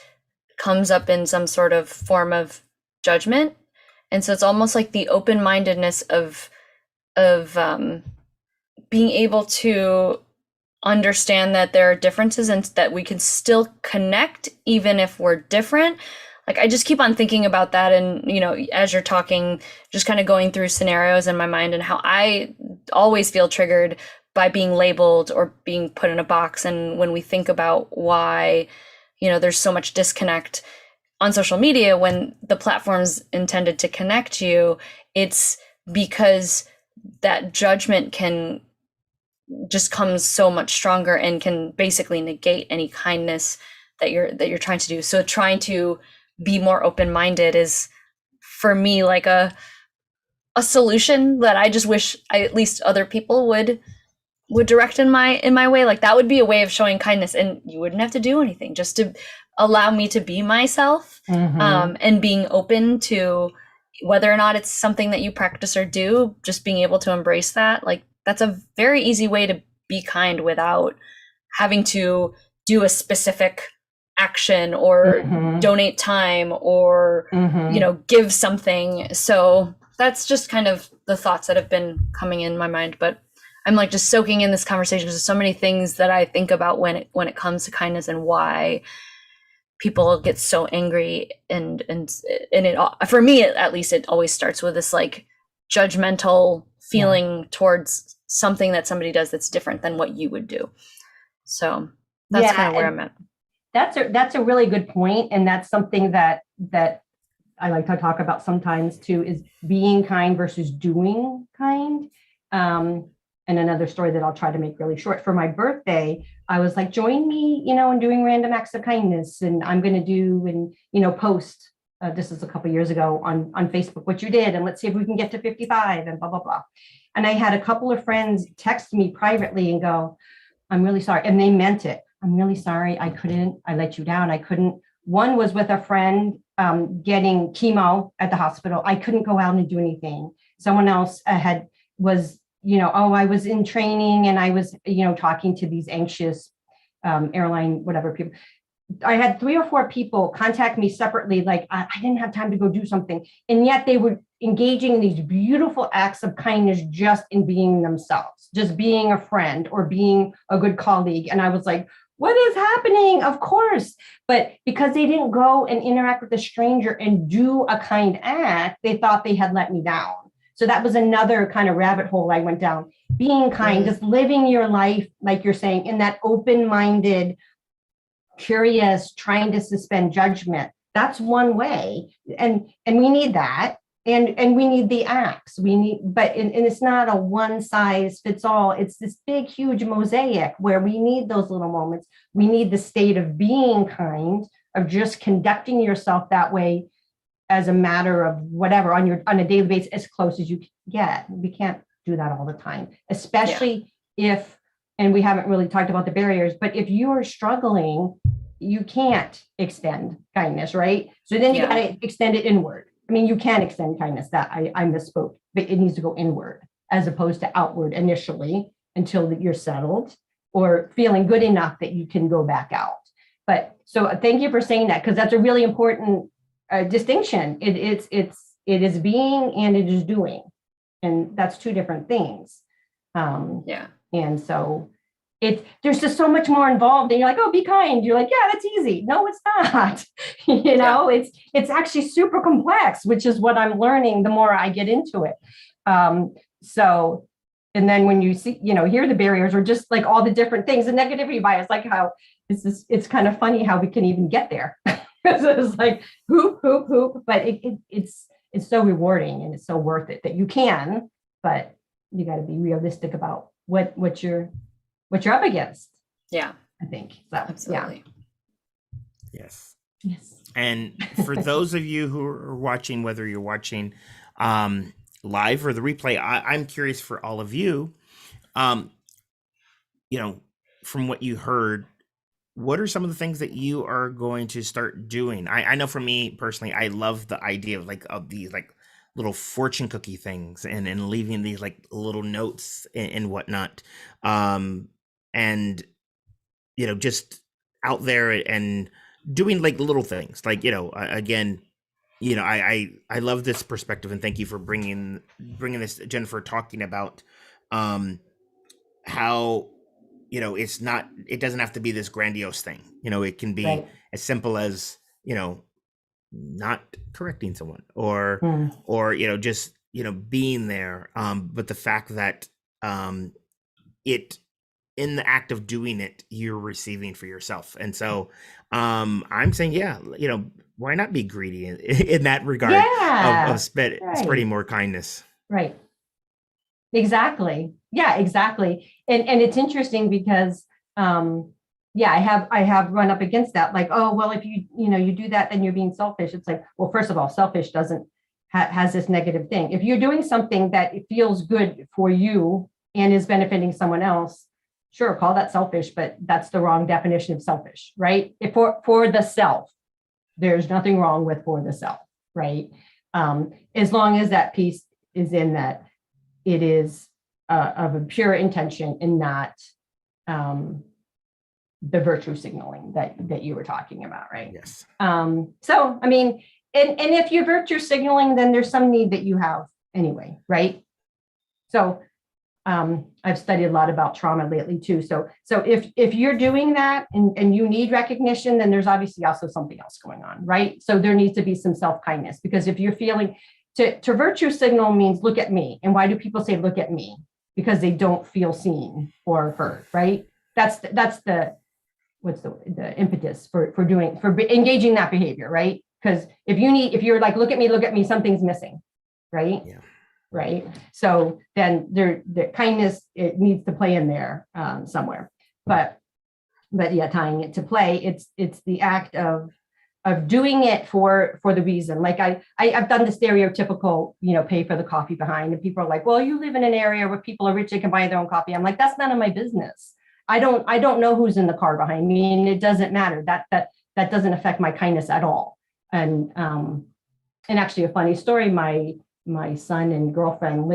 comes up in some sort of form of judgment. And so it's almost like the open-mindedness of being able to understand that there are differences and that we can still connect even if we're different. Like, I just keep on thinking about that, and as you're talking, just kind of going through scenarios in my mind and how I always feel triggered by being labeled or being put in a box. And when we think about why there's so much disconnect on social media when the platform's intended to connect you, it's because that judgment can just come so much stronger and can basically negate any kindness that you're trying to do. So trying to be more open-minded is, for me, like a solution that I just wish at least other people would direct in my way. Like, that would be a way of showing kindness, and you wouldn't have to do anything, just to allow me to be myself. And being open to whether or not it's something that you practice or do, just being able to embrace that. Like, that's a very easy way to be kind without having to do a specific action or donate time or give something. So that's just kind of the thoughts that have been coming in my mind. But I'm like just soaking in this conversation. There's so many things that I think about when it comes to kindness, and why people get so angry, and it, for me at least, it always starts with this like judgmental feeling towards something that somebody does that's different than what you would do. So that's kind of where I'm at. That's a really good point, and that's something that I like to talk about sometimes too, is being kind versus doing kind. And another story that I'll try to make really short. For my birthday, I was like, join me, in doing random acts of kindness, and I'm going to do and post. This is a couple of years ago on Facebook what you did, and let's see if we can get to 55 and blah blah blah. And I had a couple of friends text me privately and go, "I'm really sorry," and they meant it. "I'm really sorry. I let you down. I couldn't." One was with a friend getting chemo at the hospital. I couldn't go out and do anything. Someone else was, I was in training, and I was, talking to these anxious airline, whatever people. I had 3 or 4 people contact me separately, like I didn't have time to go do something. And yet they were engaging in these beautiful acts of kindness just in being themselves, just being a friend or being a good colleague. And I was like, what is happening? Of course. But because they didn't go and interact with a stranger and do a kind act, they thought they had let me down. So that was another kind of rabbit hole I went down. Being kind, just living your life, like you're saying, in that open-minded, curious, trying to suspend judgment. That's one way. And we need that. And we need the acts. But it's not a one size fits all. It's this big, huge mosaic where we need those little moments. We need the state of being kind, of just conducting yourself that way as a matter of whatever on a daily basis, as close as you get. We can't do that all the time, especially if, and we haven't really talked about the barriers, but if you are struggling, you can't extend kindness, right? So then you got to extend it inward. I mean, you can extend kindness, that I misspoke, but it needs to go inward as opposed to outward initially until you're settled or feeling good enough that you can go back out. But so thank you for saying that, because that's a really important distinction. It is being and it is doing, and that's 2 different things. And so there's just so much more involved, and you're like, oh, be kind. You're like, yeah, that's easy. No, it's not. It's actually super complex, which is what I'm learning the more I get into it. So, and then when you see, hear the barriers or just like all the different things, the negativity bias, like how it's kind of funny how we can even get there. It's like hoop, but it's so rewarding, and it's so worth it that you can, but you got to be realistic about what you're up against. Yeah. I think. So, Absolutely. Yes. Yes. And for those of you who are watching, whether you're watching live or the replay, I'm curious for all of you, you know, from what you heard, what are some of the things that you are going to start doing? I know for me personally, I love the idea of these like little fortune cookie things and leaving these like little notes and whatnot. And just out there and doing like little things like, again, I love this perspective, and thank you for bringing this, Jennifer, talking about how it doesn't have to be this grandiose thing. It can be Right. as simple as not correcting someone or Mm. just being there, but the fact that it in the act of doing it, you're receiving for yourself. And so I'm saying, why not be greedy in that regard Yeah. of spreading more kindness? Right. Exactly. Yeah, exactly. And it's interesting because I have run up against that. Like, oh, well, if you do that, then you're being selfish. It's like, well, first of all, selfish doesn't has this negative thing. If you're doing something that it feels good for you and is benefiting someone else, sure, call that selfish, but that's the wrong definition of selfish, right? If for the self, there's nothing wrong with for the self, right? As long as that piece is in that it is of a pure intention and not the virtue signaling that you were talking about, right? Yes. So, I mean, and if you're virtue signaling, then there's some need that you have anyway, right? So I've studied a lot about trauma lately too. So if you're doing that and you need recognition, then there's obviously also something else going on, right? So there needs to be some self-kindness, because if you're feeling to virtue signal means look at me. And why do people say look at me? Because they don't feel seen or heard, right? That's the what's the impetus for engaging that behavior, right? Because if you're like look at me, something's missing, right? Yeah. Right. So then the kindness, it needs to play in there somewhere. But yeah, tying it to play, it's the act of doing it for the reason. Like I've done the stereotypical, pay for the coffee behind, and people are like, well, you live in an area where people are rich, they can buy their own coffee. I'm like, that's none of my business. I don't know who's in the car behind me, and it doesn't matter. That doesn't affect my kindness at all. And actually a funny story, my son and girlfriend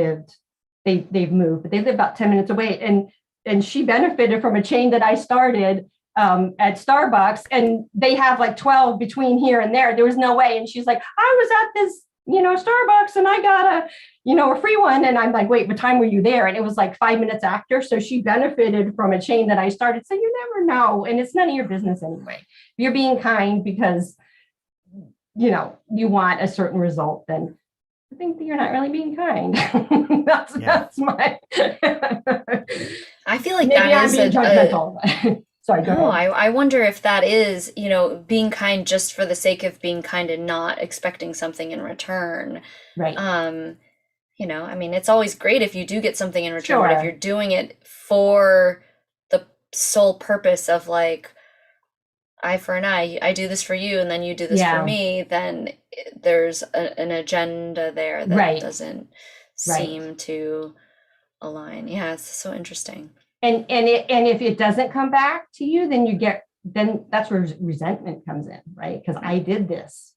they've moved, but they live about 10 minutes away. And she benefited from a chain that I started at Starbucks, and they have like 12 between here and there. There was no way. And she's like, I was at this, Starbucks, and I got a free one. And I'm like, wait, what time were you there? And it was like 5 minutes after. So she benefited from a chain that I started. So you never know. And it's none of your business anyway. If you're being kind because, you want a certain result, then I think that you're not really being kind. That's my. I feel like maybe that I'm is being judgmental. Sorry, go ahead. I wonder if that is, being kind just for the sake of being kind and not expecting something in return. Right. I mean, it's always great if you do get something in return, Sure. but if you're doing it for the sole purpose of like, eye for an eye, I do this for you, and then you do this for me, then there's an agenda there that doesn't seem to align. Yeah, it's so interesting. And if it doesn't come back to you, then that's where resentment comes in, right? Because I did this,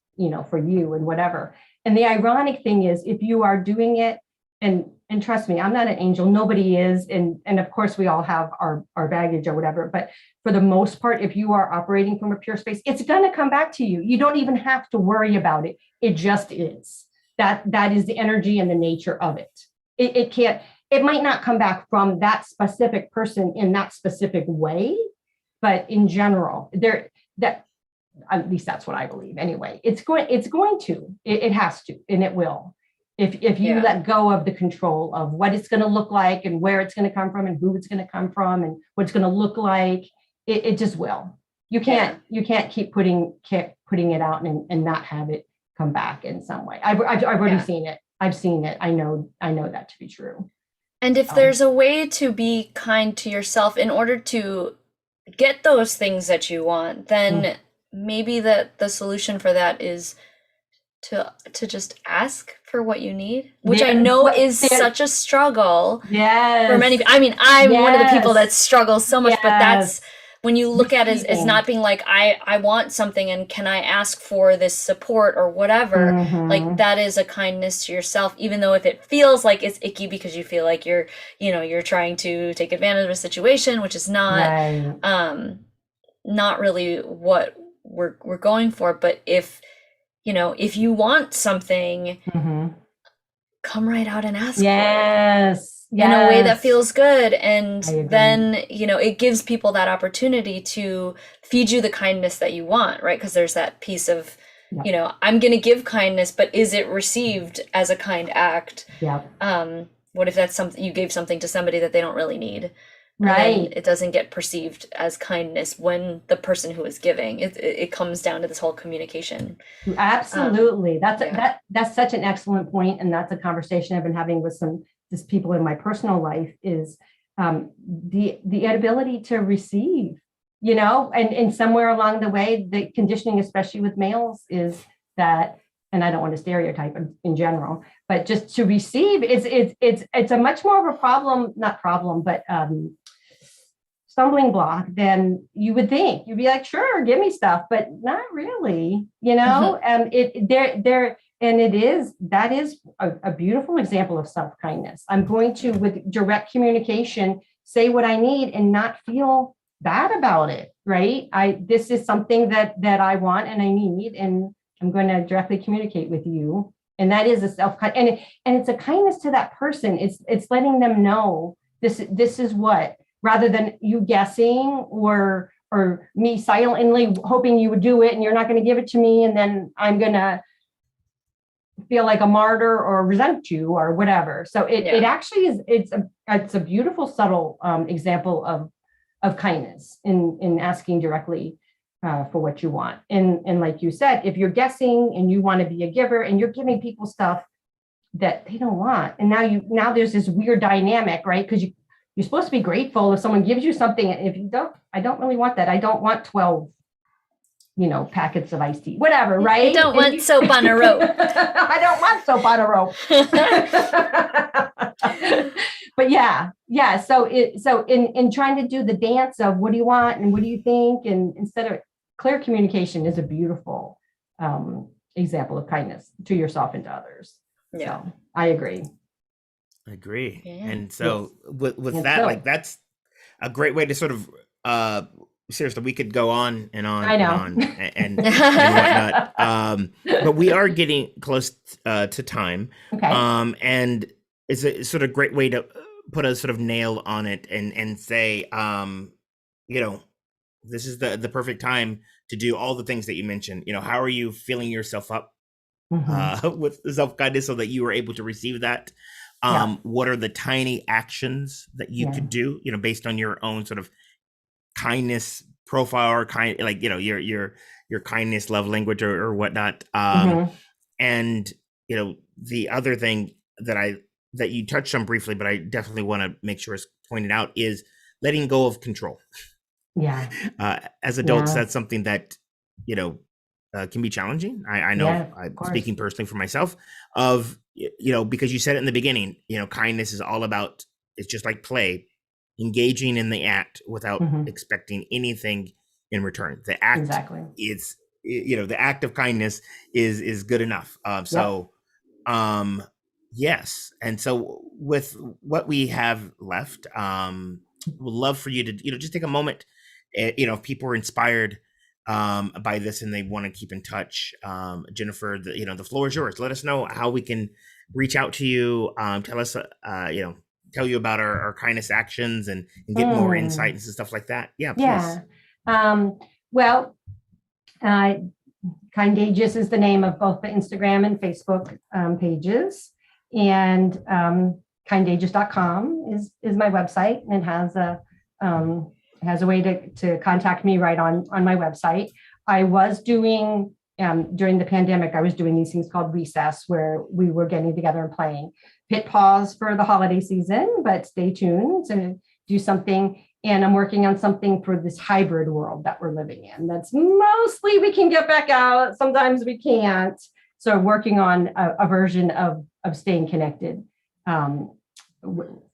for you and whatever. And the ironic thing is, if you are doing it, and trust me, I'm not an angel, nobody is, and of course we all have our baggage or whatever, but for the most part, if you are operating from a pure space, it's going to come back to you. You don't even have to worry about it. It just is. That is the energy and the nature of it. It might not come back from that specific person in that specific way, but in general, at least that's what I believe anyway. It's going to, it has to, and it will. If you let go of the control of what it's going to look like and where it's going to come from and who it's going to come from and what it's going to look like, it just will. You can't keep putting it out and not have it come back in some way. I've already seen it. I've seen it. I know that to be true. And if there's a way to be kind to yourself in order to get those things that you want, then maybe that the solution for that is to just ask for what you need, which I know is such a struggle for many. I mean, I'm one of the people that struggles so much, but that's when you look at it as not being like, I want something and can I ask for this support or whatever, like that is a kindness to yourself, even though if it feels like it's icky because you feel like you're trying to take advantage of a situation, which is not, not really what we're going for. But if you want something, come right out and ask for it. In a way that feels good. And then, it gives people that opportunity to feed you the kindness that you want, right? Because there's that piece of, I'm going to give kindness, but is it received as a kind act? What if that's something you gave something to somebody that they don't really need? Right. It doesn't get perceived as kindness when the person who is giving it comes down to this whole communication. Absolutely. That's such an excellent point. And that's a conversation I've been having with some just people in my personal life is the ability to receive, and somewhere along the way, the conditioning, especially with males, is that, and I don't want to stereotype in general, but just to receive it's a much more of a not problem, but stumbling block than you would think. You'd be like, sure, give me stuff, but not really, that is a beautiful example of self-kindness. I'm going to, with direct communication, say what I need and not feel bad about it, right? This is something that I want and I need, and I'm going to directly communicate with you. And that is a and it's a kindness to that person. It's letting them know this is what, rather than you guessing or me silently hoping you would do it and you're not going to give it to me, and then I'm going to feel like a martyr or resent you or whatever. So it actually is, it's a beautiful, subtle example of kindness in asking directly for what you want. And like you said, if you're guessing and you want to be a giver and you're giving people stuff that they don't want, and now there's this weird dynamic, right? Because you're supposed to be grateful if someone gives you something. If you don't, I don't really want that. I don't want 12, packets of iced tea, whatever, right? I don't want soap on a rope. I don't want soap on a rope. But yeah. So in trying to do the dance of what do you want and what do you think, and instead of clear communication is a beautiful example of kindness to yourself and to others. Yeah, so, I agree. Yeah. And so with that, like that's a great way to sort of seriously, we could go on and on and on and whatnot. But we are getting close to time. Okay. And it's a sort of great way to put a sort of nail on it and say, this is the perfect time to do all the things that you mentioned. How are you filling yourself up with self-kindness so that you were able to receive that? What are the tiny actions that you could do, based on your own sort of kindness profile or your kindness love language or whatnot. And the other thing that you touched on briefly, but I definitely want to make sure it's pointed out, is letting go of control. As adults, that's something that can be challenging. I know, I'm speaking personally for myself, of because you said it in the beginning, kindness is all about, it's just like play, engaging in the act without expecting anything in return. The act is, the act of kindness is good enough. Yes. And so with what we have left, we'd love for you to, just take a moment, if people are inspired by this and they want to keep in touch. Jennifer, the floor is yours. Let us know how we can reach out to you. Tell us, tell you about our kindness actions and get more insights and stuff like that. Yeah, please. Well, Kindagious is the name of both the Instagram and Facebook pages, and kindagious.com is my website, and it has a way to contact me right on my website. I was doing during the pandemic, I was doing these things called recess, where we were getting together and playing. Hit pause for the holiday season, but stay tuned to do something And I'm working on something for this hybrid world that we're living in. That's mostly we can get back out. Sometimes we can't. So working on a version of staying connected for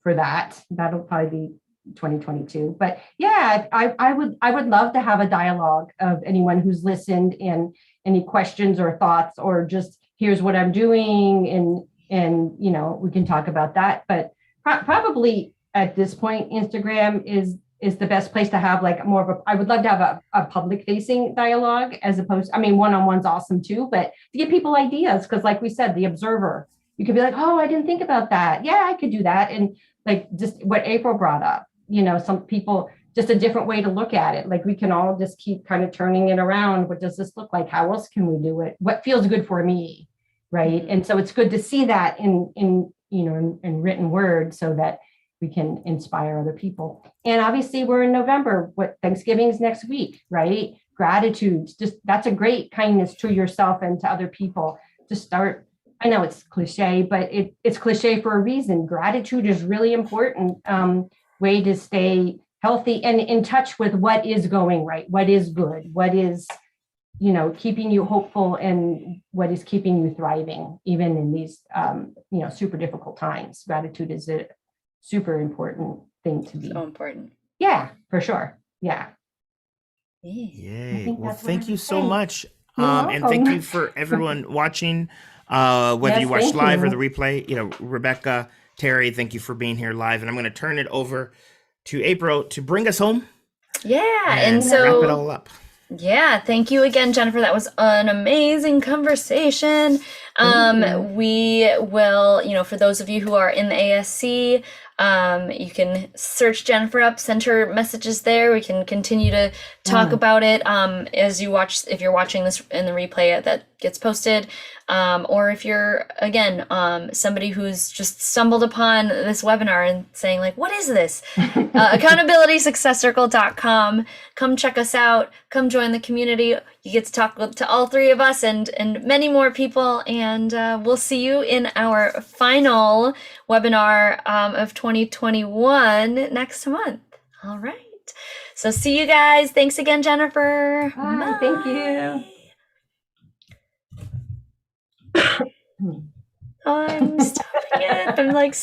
that. That'll probably be 2022. But yeah, I would love to have a dialogue of anyone who's listened and any questions or thoughts, or just here's what I'm doing, and you know, we can talk about that. But probably at this point, Instagram is the best place to have like more of a, I would love to have a public facing dialogue as opposed, I mean, one-on-one's awesome too, but to give people ideas, because like we said, the observer, you could be like, oh, I didn't think about that. Yeah, I could do that. And like just what April brought up, you know, some people, just a different way to look at it. Like we can all just keep kind of turning it around. What does this look like? How else can we do it? What feels good for me? Right. And so it's good to see that in you know, in written word, so that we can inspire other people. And obviously we're in November, what Thanksgiving's next week, right? Gratitude, just that's a great kindness to yourself and to other people to start. I know it's cliche, but it's cliche for a reason. Gratitude is really important way to stay healthy and in touch with what is going right, what is good, what is, you know, keeping you hopeful, and what is keeping you thriving, even in these, you know, super difficult times. Gratitude is a super important thing to be. So important. Yeah, for sure. Yeah. Yay. Well, thank you so much. You're And thank welcome. you for everyone watching, whether Yes, you watched thank live or you. the replay. You know, Rebecca, Terry, thank you for being here live. And I'm going to turn it over to April to bring us home. Yeah. And wrap so it all up. yeah, thank you again, Jennifer. That was an amazing conversation. We will, you know, for those of you who are in the ASC, you can search Jennifer up, send her messages there. We can continue to talk about it as you watch, if you're watching this in the replay that gets posted, or if you're, again, somebody who's just stumbled upon this webinar and saying like, what is this? accountabilitysuccesscircle.com. Come check us out. Come join the community. You get to talk to all three of us and many more people. And we'll see you in our final webinar of 2021 next month. All right. So see you guys. Thanks again, Jennifer. Bye. Thank you. I'm stopping it. I'm like